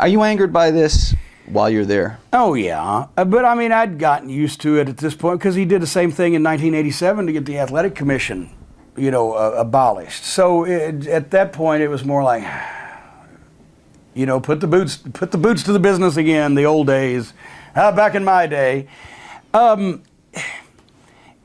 Are you angered by this while you're there? Oh, yeah. But, I mean, I'd gotten used to it at this point because he did the same thing in 1987 to get the Athletic Commission, you know, abolished. So at that point, it was more like, you know, put the boots to the business again, the old days, back in my day.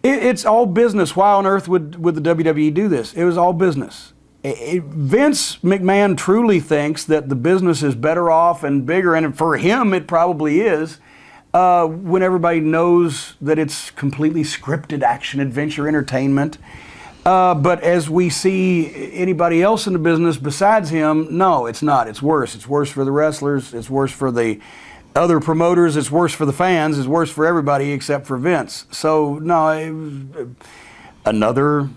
It's all business. Why on earth would the WWE do this? It was all business. Vince McMahon truly thinks that the business is better off and bigger, and for him it probably is, when everybody knows that it's completely scripted action adventure entertainment. But as we see anybody else in the business besides him, no, it's not. It's worse. It's worse for the wrestlers. It's worse for the other promoters. It's worse for the fans. It's worse for everybody except for Vince. So, no, it was another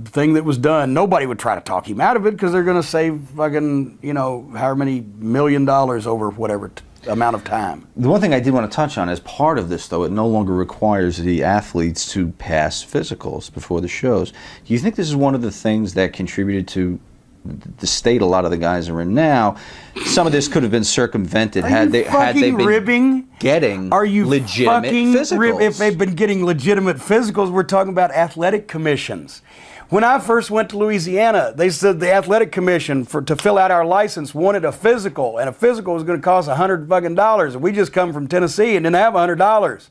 thing that was done. Nobody would try to talk him out of it because they're going to save fucking, you know, however many $1 million over whatever amount of time. The one thing I did want to touch on as part of this, though, it no longer requires the athletes to pass physicals before the shows. Do you think this is one of the things that contributed to the state a lot of the guys are in now? Some of this could have been circumvented had they been getting legitimate physicals. If they've been getting legitimate physicals, we're talking about athletic commissions. When I first went to Louisiana, they said the athletic commission to fill out our license wanted a physical, and a physical was going to cost $100 and we just come from Tennessee and didn't have $100.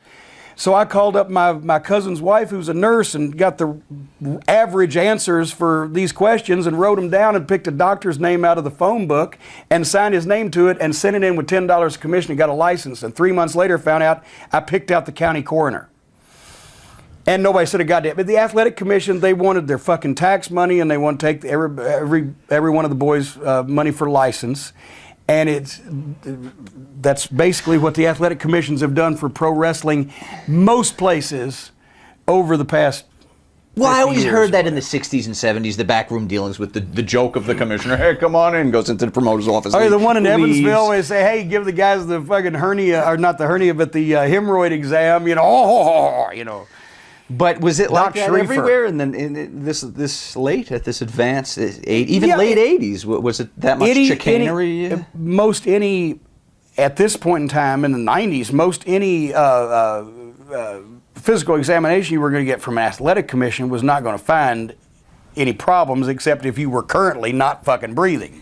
So I called up my cousin's wife, who's a nurse, and got the average answers for these questions and wrote them down and picked a doctor's name out of the phone book and signed his name to it and sent it in with $10 commission and got a license. And 3 months later found out I picked out the county coroner. And nobody said a goddamn. But the athletic commission, they wanted their fucking tax money, and they want to take every one of the boys' money for license. And that's basically what the athletic commissions have done for pro wrestling most places over the past. Well, I always heard that in the 60s and 70s, the backroom dealings with the joke of the commissioner, hey, come on in, goes into the promoter's office. Oh, the one in Evansville, they say, hey, give the guys the fucking hernia, or not the hernia, but the hemorrhoid exam, you know, you know. But was it like that everywhere? And then in this late, at this advanced, even late 80s, was it that much chicanery? At this point in time, in the 90s, most any physical examination you were going to get from an athletic commission was not going to find any problems, except if you were currently not fucking breathing.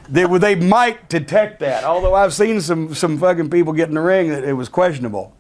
They might detect that, although I've seen some fucking people get in the ring that it was questionable.